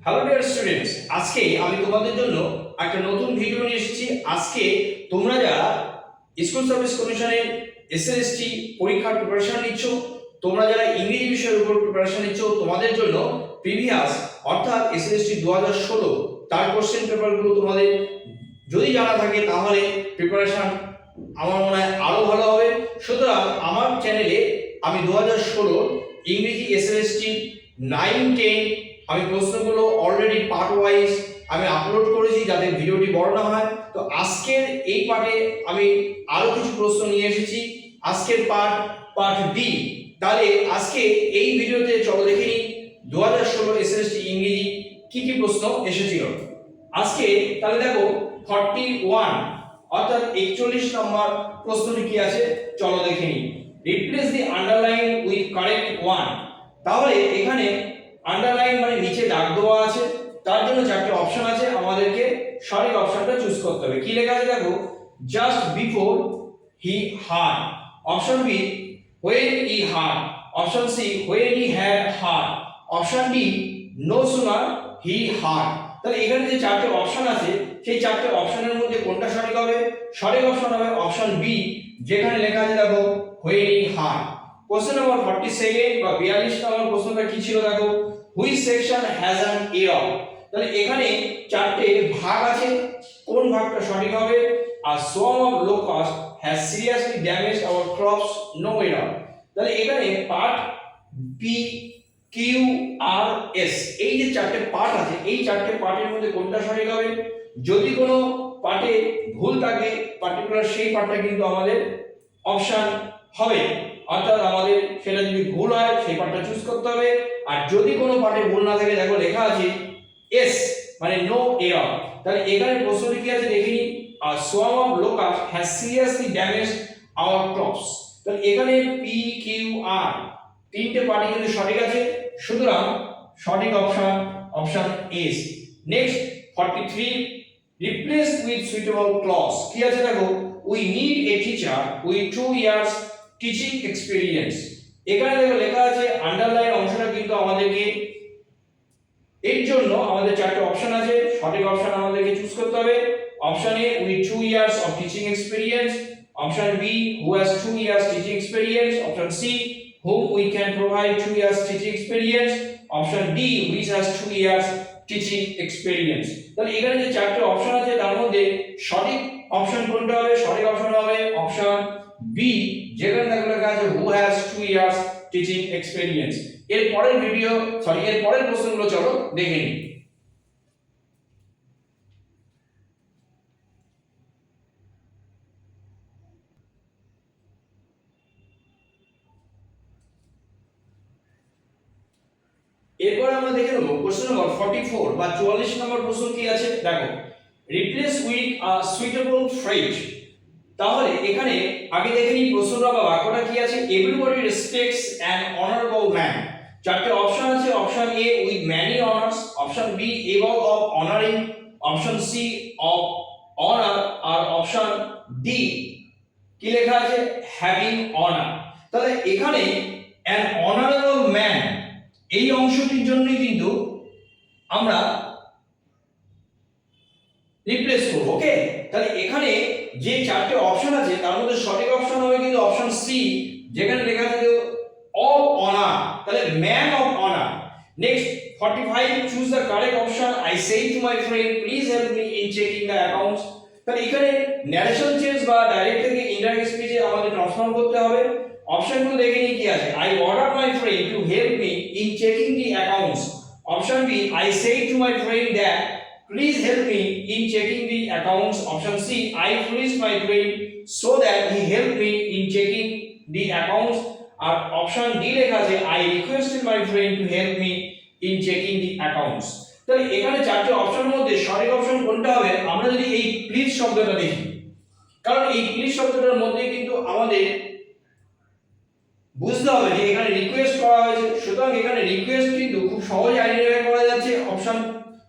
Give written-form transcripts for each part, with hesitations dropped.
Hello dear students, আজকে আমি তোমাদের জন্য একটা নতুন ভিডিও নিয়ে এসেছি। আজকে তোমরা যারা স্কুল সার্ভিস কমিশনের এসএসটি পরীক্ষার প্রিপারেশন নিচ্ছ, তোমরা যারা ইংরেজি বিষয়ের উপর প্রিপারেশন নিচ্ছ, তোমাদের জন্য প্রিভিয়াস অর্থাৎ এসএসটি 2016 তার কোশ্চেন পেপারগুলো তোমাদের যদি জানা থাকে তাহলে প্রিপারেশন আমার মনে হয় আরো ভালো হবে। সুতরাং আমার চ্যানেলে আমি 2016 ইংরেজি এসএসটি 9-10 আমি প্রশ্নগুলো অলরেডি পার্ট ওয়াইজ আমি আপলোড করেছি যাতে ভিডিওটি বড় না হয়। তো আজকের এই পার্টে আমি আরো কিছু প্রশ্ন নিয়ে এসেছি। আজকের পার্ট ডি। তাহলে আজকে এই ভিডিওতে চলো দেখে নিই 2016 এসএসটি ইংরেজি কি কি প্রশ্ন এসেছিল। আজকে তাহলে দেখো 41 অর্থাৎ 41 নম্বর প্রশ্নটি কি আছে চলো দেখে নিই। Replace the underline with correct one. তাহলে এখানে আন্ডারলাইন মানে নিচে দাগ দেওয়া আছে, তার জন্য চারটি অপশন আছে, আমাদেরকে সঠিক অপশনটা চুজ করতে হবে। কি লেখা আছে দেখো, just before he heard, option B when he had, option C when he had heard, option D no sooner he had। তাহলে এখানে যে চারটি অপশন আছে সেই চারটি অপশনের মধ্যে কোনটা সঠিক হবে? সঠিক অপশন হবে অপশন বি, যেখানে লেখা আছে দেখো when he had। Question number 42 বা 42 নম্বর প্রশ্নটা কি ছিল দেখো, which section has an error। তাহলে এখানে চারটি ভাগ আছে, কোন ভাগটা সঠিক হবে? a swarm of locusts has seriously damaged our crops, no error। তাহলে এখানে part B Q R S এই যে চারটি পার্ট আছে এই চারটি পার্টের মধ্যে কোনটা সঠিক হবে? যদি কোনো পার্টে ভুল থাকে পার্টিকুলার সেই পার্টটা কিন্তু আমাদের অপশন হবে, অর্থাৎ আমাদের সেটা যদি ভুল হয় সেই পার্টটা চুজ করতে হবে। আর যদি কোনো পার্টে ভুল না থাকে দেখো লেখা আছে এস মানে নো এরর। তাহলে এখানে প্রশ্নটি কি আছে দেখে নিই, a swarm of locusts has seriously damaged our crops। তাহলে এখানে পি কিউ আর তিনটে পার্টি কিন্তু সঠিক আছে, সুতরাং সঠিক option S. Next 43 replace with suitable clause. কি আছে দেখো, we need a teacher with 2 years teaching experience. এখানে দেখো লেখা আছে আন্ডারলাইন অংশটা কিন্তু আমাদেরকে এর জন্য আমাদের চারটি অপশন আছে, সঠিক অপশন আমাদেরকে চুজ করতে হবে। Option A with 2 years of teaching experience, option B who has 2 years teaching experience, option C whom we can provide 2 years teaching experience, option D which has 2 years teaching experience। তাহলে এখানে যে চারটি option আছে তার মধ্যে সঠিক option কোনটা হবে? সঠিক অপশন হবে অপশন বি, যেখানে দেখো লেখা আছে who has 2 years teaching experience। এর পরের এর পরের প্রশ্নগুলো চলো দেখে নিই। এরপর আমরা দেখে নেব কোশ্চেন নাম্বার 44 বা 44 নম্বর প্রশ্ন কি আছে দেখো, replace with a suitable phrase. তাহলে এখানে আগে দেখে নিই প্রশ্নটা বা বাক্যটা কি আছে, everybody respects an honourable man. চারটি অপশন আছে, option A with many honours, option B above of honouring, option C of honour, আর অপশন ডি কি লেখা আছে হ্যাভিং অনার। তাহলে এখানে অ্যান অনারেবল ম্যান এই অংশটির জন্যই কিন্তু আমরা রিপ্লেস করব। ওকে, তাহলে এখানে যে চারটি অপশন আছে তার মধ্যে সঠিক অপশন হবে কিন্তু অপশন সি, যেখানে লেখা আছে অফ অনার, তাহলে man of honour. Next 45 choose the correct option, I say to my friend please help me in checking the accounts. তাহলে এখানে ন্যারেশন চেঞ্জ বা ডাইরেক্ট থেকে ইনডাইরেক্ট স্পিচে আমাদের ট্রান্সফর্ম করতে হবে। অপশনগুলো দেখে নিই কি আছে, I order my friend to help me in checking the accounts, option B I say to my friend that please help me in checking the accounts, option C I furnished my friend so that he helped me in checking the accounts, আর option D লেখা আছে I requested my friend to help me in checking the accounts। তাহলে এখানে চারটি অপশনের মধ্যে সঠিক option কোনটা হবে? আমরা যদি এই প্লিজ শব্দটা দেখি, কারণ এই প্লিজ শব্দটার মধ্যে কিন্তু আমাদের বুঝতে হবে যে এখানে রিকোয়েস্ট করা হয়েছে, সুতরাং এখানে রিকোয়েস্ট কিন্তু খুব সহজে আইডেন্টিফাই করা যাচ্ছে অপশন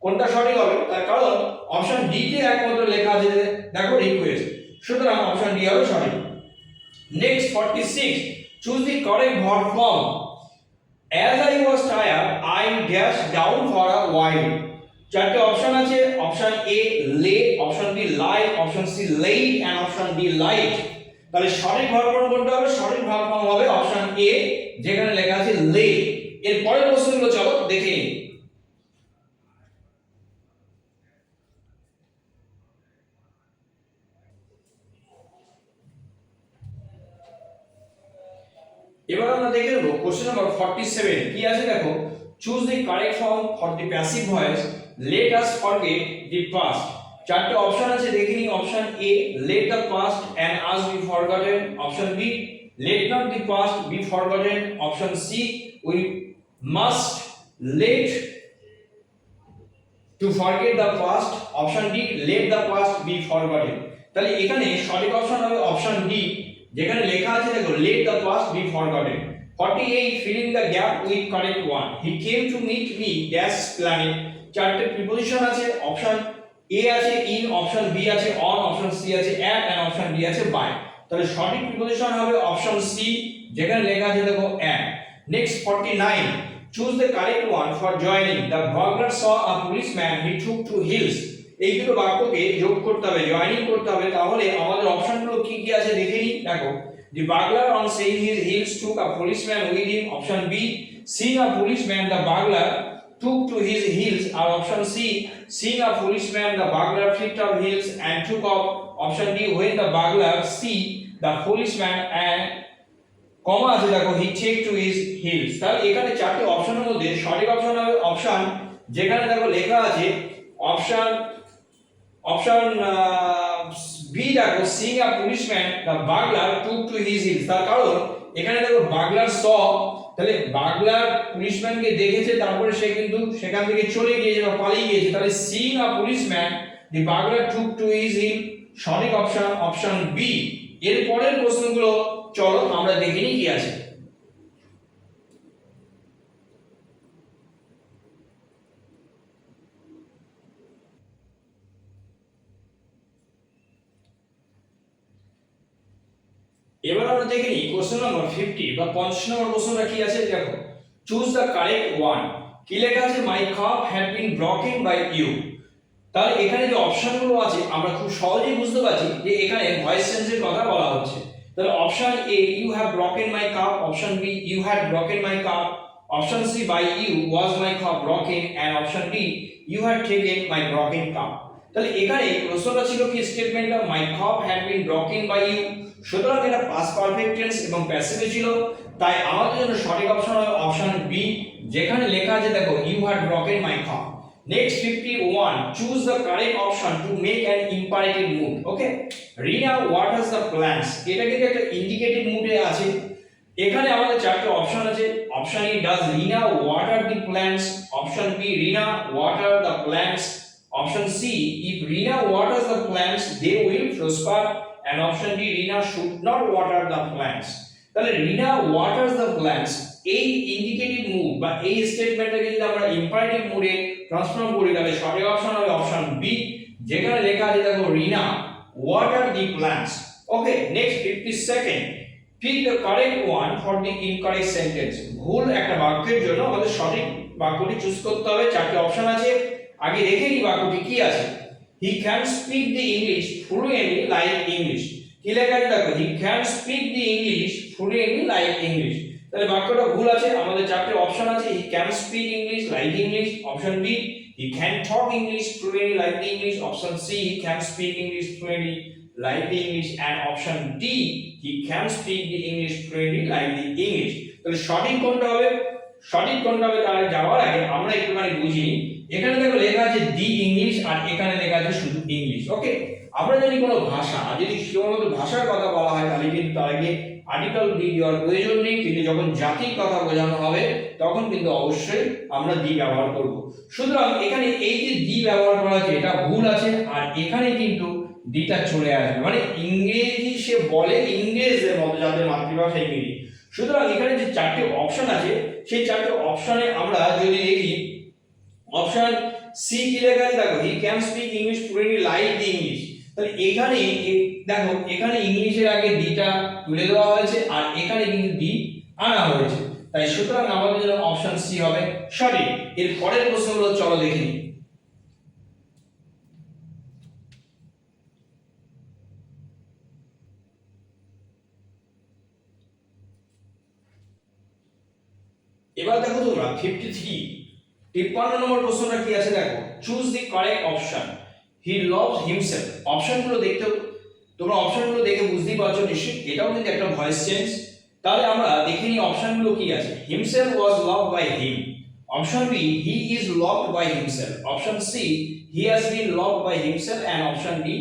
কোনটা সঠিক হবে, তার কারণ অপশন ডি তে একমাত্র লেখা আছে দেখো রিকোয়েস্ট, সুতরাং অপশন ডি হবে সঠিক। Next 46 choose the correct verb form, as I was tired I dashed down for a while। চারটে অপশন আছে, option A lay, option B lie, option C laid and option D light. তাহলে সঠিক verb form কোনটা হবে? সঠিক verb form হবে option A, যেখানে লেখা আছে লে। এর পরের প্রশ্নগুলো চলো দেখে নিই। এবার আমরা দেখে নেব কোশ্চেন নাম্বার 47 কি আছে দেখো। Choose the correct form for the passive voice, let us forget the past. চারটি অপশন আছে দেখে নিই। Option A let the past and us be forgotten, option B let not the past be forgotten, option C we must let to forget the past, option D let the past be forgotten. তাহলে এখানে সঠিক option হবে option D, যেখানে লেখা আছে দেখো let the past be forgotten. 48 fill in the gap with correct one. He came to meet me dash planet. চারটে preposition আছে, অপশন এ আছে ইন, অপশন বি আছে অন, অপশন সি আছে অ্যাট এন্ড অপশন ডি আছে by. তাহলে সঠিক preposition হবে option C, যেখানে লেখা আছে দেখো at. Next 49, choose the correct one for joining. The burglar saw a policeman, he took to hills. এই দুটো বাক্যকে যোগ করতে হবে, জয়েনিং করতে হবে। তাহলে আমাদের অপশনগুলো কি কি আছে দেখে নিই। দেখো, the burglar on seeing his heels took a policeman with him, option B seeing a policeman the burglar took to his heels, or option C seeing a policeman the burglar flicked up heels and took off, option D when the burglar see the policeman and কমা আছে দেখো he take to his heels। তাহলে এখানে চারটি অপশনের মধ্যে সঠিক option হবে option, যেখানে দেখো লেখা আছে অপশন বি দেখো seeing a policeman the burglar took to his heels। তার কারণ এখানে দেখো burglar saw, তাহলে burglar পুলিশম্যানকে দেখেছে, তারপরে সে কিন্তু সেখান থেকে চলে গিয়েছে বা পালিয়ে গিয়েছে। তাহলে seeing a policeman the burglar took to his heels, সঠিক অপশন অপশন বি। এর পরের প্রশ্নগুলো চলো আমরা দেখে নিই কি আছে। এবার আমরা দেখে নিই কোশ্চেন নাম্বার 50 বা 50 নম্বর প্রশ্নটা কি আছে দেখো। Choose the correct one. কি লেখা আছে? My cup had been broken by you. তাহলে এখানে যে অপশনগুলো আছে আমরা খুব সহজেই বুঝতে পারছি যে এখানে ভয়েস চেঞ্জের কথা বলা হচ্ছে। তাহলে option A you have broken my cup, option B you had broken my cup, option C by you was my cup broken and option D you had taken my broken cup. তাহলে এখানে প্রশ্নটা ছিল কি স্টেটমেন্টটা my cup had been broken by you, সুতরাং এটা past perfect tense এবং প্যাসিভে ছিল। তাই আমাদের জন্য সঠিক অপশন হবে অপশন বি, যেখানে লেখা আছে দেখো you had broken my cup. Next 51, choose the correct option to make an imperative mood. Okay, Rina waters the plants. এটা কিন্তু একটা ইন্ডিকেটিভ মুডে আছে। এখানে আমাদের চারটি অপশন আছে। Option A does Rina water the plants, option B Rina water the plants, option C if Rina waters the plants they will prosper and option D Rina should not water the plants. তাহলে রিনা ওয়াটার্স দ্য প্ল্যান্টস এই indicative mood বা এই স্টেটমেন্টটাকে যদি আমরা imperative মুডে transform করি তাহলে সঠিক অপশন হবে অপশন বি, যেখানে লেখা আছে দেখো Rina water the plants. Okay, next 52nd, pick the correct one for the incorrect sentence. ভুল একটা বাক্যের জন্য আমাদের সঠিক বাক্যটি চুজ করতে হবে। চারটি অপশন আছে, আগে দেখে নিই বাক্যটি কি আছে। he can speak the english fluently like english। কি লেখা আছে দেখো he can speak the english fluently like english। তাহলে বাক্যটা ভুল আছে। আমাদের চারটি অপশন আছে he can speak english like english, option b he can talk english fluently like the english, option c he can speak english fluently like the english and option d he can speak the english fluently like the english। তাহলে সঠিক কোনটা হবে? সঠিক কোনটা হবে তাহলে যাওয়ার আগে আমরা একটুখানি বুঝি নিই। এখানে দেখো লেখা আছে দি ইংলিশ আর এখানে লেখা আছে শুধু ইংলিশ। ওকে, আমরা যদি কোনো ভাষা যদি কেবলমাত্র ভাষার কথা বলা হয় তাহলে কিন্তু তার আগে আর্টিকেল দি দেওয়ার প্রয়োজন নেই, কিন্তু যখন জাতির কথা বোঝানো হবে তখন কিন্তু অবশ্যই আমরা দি ব্যবহার করব। সুতরাং এখানে এই যে দি ব্যবহার করা আছে এটা ভুল আছে, আর এখানে কিন্তু দিটা চলে আসবে, মানে ইংরেজি সে বলে ইংরেজদের মতো যাদের মাতৃভাষা ইংরেজি। সুতরাং এখানে যে চারটি অপশন আছে সেই চারটি অপশনে আমরা যদি দেখি অপশন সি কি লেখা আছে দেখো he can speak English fluently like the English. তাহলে এখানে দেখো এখানে ইংলিশের আগে দিটা তুলে দেওয়া হয়েছে আর এখানে কিন্তু দি আনা হয়েছে, তাই সুতরাং আমাদের জন্য অপশন সি হবে সঠিক। এর পরের প্রশ্নগুলো চলো দেখে নিই। এবার দেখো তোমরা 53 নম্বর প্রশ্নটা কি আছে দেখো, choose the correct option, he loves himself. অপশনগুলো দেখতে, তোমরা অপশনগুলো দেখে বুঝতেই পারছো নিশ্চয়ই, এটাও কিন্তু একটা ভয়েস চেঞ্জ। তাহলে আমরা দেখে নিই অপশনগুলো কি আছে। Himself was loved by him. Option B, he is loved by himself. Option C, he has been loved by himself, and option D,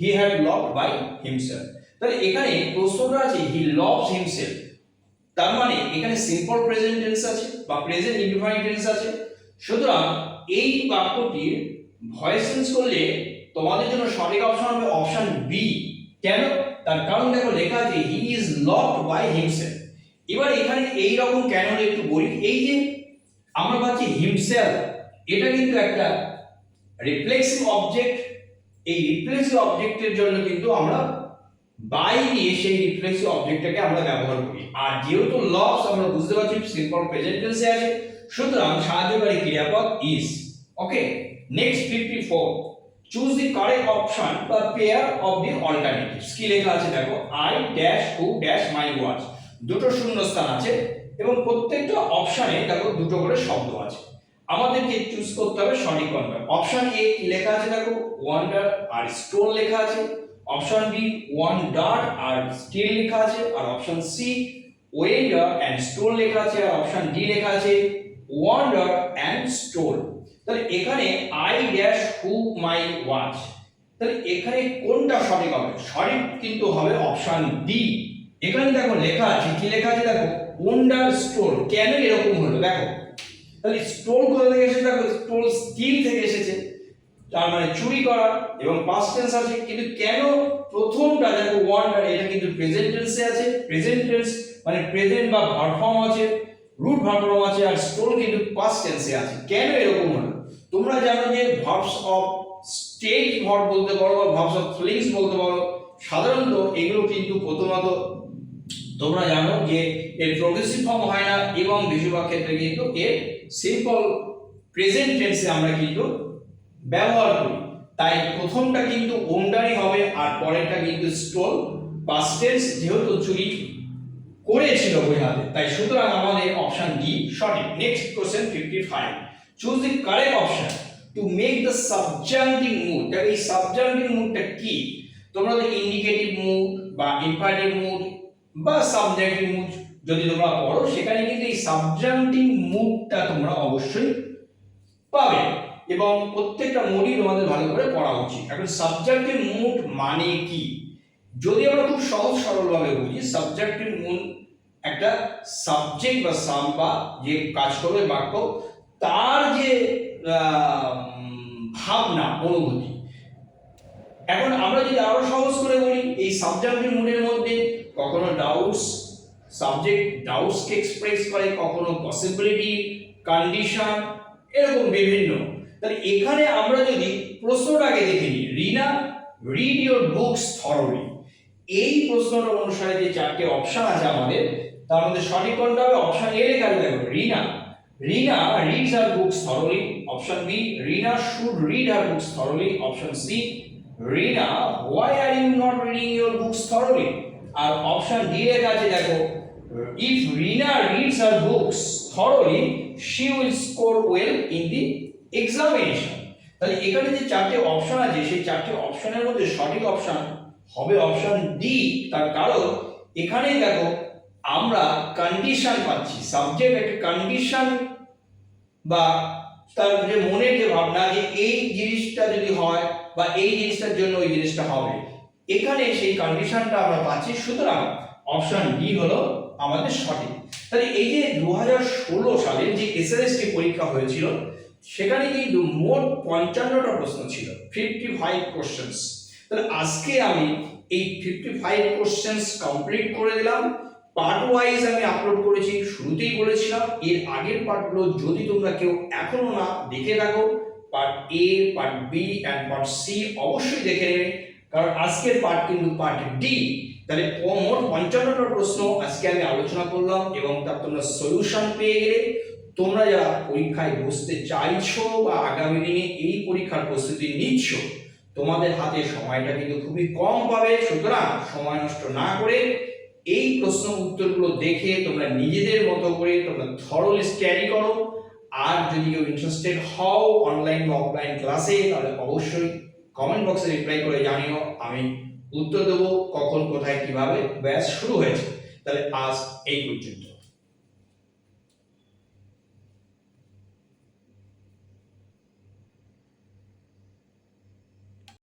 he had loved by himself. তাহলে এখানে প্রশ্নটা আছে হি লভস হিমসেলফ, তার মানে এখানে সিম্পল প্রেজেন্ট টেন্স আছে বা present ইনডিফাইন্ড tense আছে। সুতরাং এই বাক্যটির ভয়েস চেঞ্জ করলে তোমাদের জন্য সঠিক অপশন হবে অপশন বি। কেন? তার কারণ দেখো লেখা আছে he is loved by himself. এবার এখানে এই রকম কেন একটু বলি, এই যে আমরা পাচ্ছি হিমসেলফ, এটা কিন্তু একটা রিফ্লেক্সিভ অবজেক্ট। এই রিফ্লেক্সিভ অবজেক্টের জন্য কিন্তু আমরা বাই দিয়ে সেই রিফ্লেক্সিভ অবজেক্টটাকে আমরা ব্যবহার করি। আর যেহেতু লভস আমরা বুঝতে পারছি সিম্পল প্রেজেন্ট টেন্সে আছে, সুতরাং সাহায্যকারী ক্রিয়াপদ is. Okay, next 54, choose the correct option বা পেয়ার অফ দি অল্টারনেটিভস। কি লেখা আছে দেখো, I dash who dash my watch. দুটো শূন্যস্থান আছে এবং প্রত্যেকটা অপশনে দেখো দুটো করে শব্দ আছে। আমাদেরকে চুজ করতে হবে সঠিক কোনটা। অপশন এ কি লেখা আছে দেখো, ওয়ান্ডার আর স্টোন লেখা আছে। অপশন বি, ওয়ান্ডার আর স্টিল লেখা আছে। আর option C, wonder and stone লেখা আছে। আর অপশন ডি লেখা আছে ওয়ান্ডার এন্ড স্টোন। তাহলে এখানে I dash who my watch, তাহলে এখানে কোনটা সঠিক হবে? সঠিক কিন্তু হবে অপশন ডি। এখানে দেখো লেখা আছে, কি লেখা আছে দেখো, ওয়ান্ডার স্টোন। কেন এরকম হলো দেখো, তাহলে স্টোল কোথা থেকে এসেছে দেখো, স্টোল স্টিল থেকে এসেছে, তার মানে চুরি করা, এবং পাস্ট টেন্স আছে। কিন্তু কেন প্রথমটা দেখো ওয়ান্ডার, এটা কিন্তু প্রেজেন্ট টেন্সে আছে। প্রেজেন্ট টেন্স মানে প্রেজেন্ট বা ভার্ব ফর্ম আছে, রুট ভার্ব ফর্ম আছে, আর স্টোল কিন্তু পাস্ট টেন্সে আছে। কেন এরকম হলো? তোমরা জানো যে ভার্বস অফ স্টেট ভার্ব বলতে পারো বা ভার্বস অফ ফিলিংস বলতে পারো। সাধারণত এগুলো কিন্তু প্রথমত তোমরা জানো যে এর প্রগ্রেসিভ ফর্ম হয় না, এবং বেশিরভাগ ক্ষেত্রে কিন্তু এর সিম্পল প্রেজেন্ট টেন্সে আমরা কিন্তু ব্যবহার করি। তাই প্রথমটা কিন্তু ওন্ডারই হবে, আর পরেরটা কিন্তু স্টোল পাস্ট টেন্স, যেহেতু চুরি করেছিল বই হাতে, তাই সুতরাং আমাদের অপশন ডি সঠিক। Next question 55, choose the correct option to make the subjunctive mood. দেখো এই সাবজাংটিভ মুডটা কি? তোমরা তো ইন্ডিকেটিভ মুড বা ইম্পারেটিভ মুড বা সাবজেক্টিভ মুড যদি তোমরা পড়ো, সেখানে কিন্তু এই সাবজাংটিভ মুডটা তোমরা অবশ্যই পাবে, এবং প্রত্যেকটা মুডই তোমাদের ভালো করে পড়া উচিত। এখন সাবজেক্টিভ মুড মানে কি? যদি আমরা খুব সহজ সরলভাবে বুঝি, সাবজেক্টিভ মুড একটা সাবজেক্ট বা সাম বা যে কাজ করবে বাক্য, তার যে ভাবনা অনুভূতি। এখন আমরা যদি আরো সহজ করে বলি, এই সাবজেক্টিভ মুডের মধ্যে কখনো ডাউটস, সাবজেক্ট ডাউটসকে এক্সপ্রেস করে, কখনো পসিবিলিটি, কন্ডিশন, এরকম বিভিন্ন। তাহলে এখানে আমরা যদি প্রশ্নটাকে দেখে নিই, রিনা রিড ইওর বুকস থরলি, এই প্রশ্নটা অনুসারে যে চারটে অপশন আছে আমাদের, তার মধ্যে সঠিক কোনটা হবে? অপশন এ লেখা দেখো, রিনা reads her books thoroughly. Option B, Rina should read her books thoroughly. Option C, Rina, why are you not reading your books thoroughly? আর অপশন ডি লেখা আছে দেখো, if Rina reads her books thoroughly she will score well in the examination. তাহলে এখানে যে চারটি option আছে, সেই চারটি অপশনের মধ্যে সঠিক অপশন হবে অপশন ডি। তার কারণ এখানে দেখো আমরা কন্ডিশন পাচ্ছি, সাবজেক্ট একটা কন্ডিশন বা তার যে মনের যে ভাবনা, যে এই জিনিসটা যদি হয় বা এই জিনিসটার জন্য ওই জিনিসটা হবে, এখানে সেই কন্ডিশনটা আমরা পাচ্ছি। সুতরাং অপশন ডি হলো আমাদের সঠিক। তাহলে এই যে 2016 সালে যে এসএলএসটি পরীক্ষা হয়েছিল, সেখানে কিন্তু মোট 55টা প্রশ্ন ছিল, 55 কোশ্চেন্স। তাহলে আজকে আমি এই 55 কোশ্চেন্স কমপ্লিট করে দিলাম। পার্ট ওয়াইজ আমি আপলোড করেছি, শুরুতেই বলেছিলাম এর আগের পার্টগুলো যদি তোমরা কেউ এখনো না দেখে থাকো, part A, part B and part C অবশ্যই দেখে নেবে, কারণ আজকের পার্ট কিন্তু পার্ট ডি। তাহলে মোট 55টা প্রশ্ন আজকে আমি আলোচনা করলাম, এবং তার তোমরা সলিউশন পেয়ে গেলে তোমরা যারা পরীক্ষায় বসতে চাইছো বা আগামী দিনে এই পরীক্ষার প্রস্তুতি নিচ্ছ, তোমাদের হাতে সময়টা কিন্তু খুবই কম পাবে। সুতরাং সময় নষ্ট না করে এই প্রশ্ন উত্তরগুলো দেখে তোমরা নিজেদের মতো করে তোমরা থরলি স্টাডি করো। আর যদি কেউ ইন্টারেস্টেড হও অনলাইন বা অফলাইন ক্লাসে, তাহলে অবশ্যই কমেন্ট বক্সে রিপ্লাই করে জানিও, আমি উত্তর দেবো কখন কোথায় কিভাবে ব্যাচ শুরু হয়েছে। তাহলে আজ এই পর্যন্ত।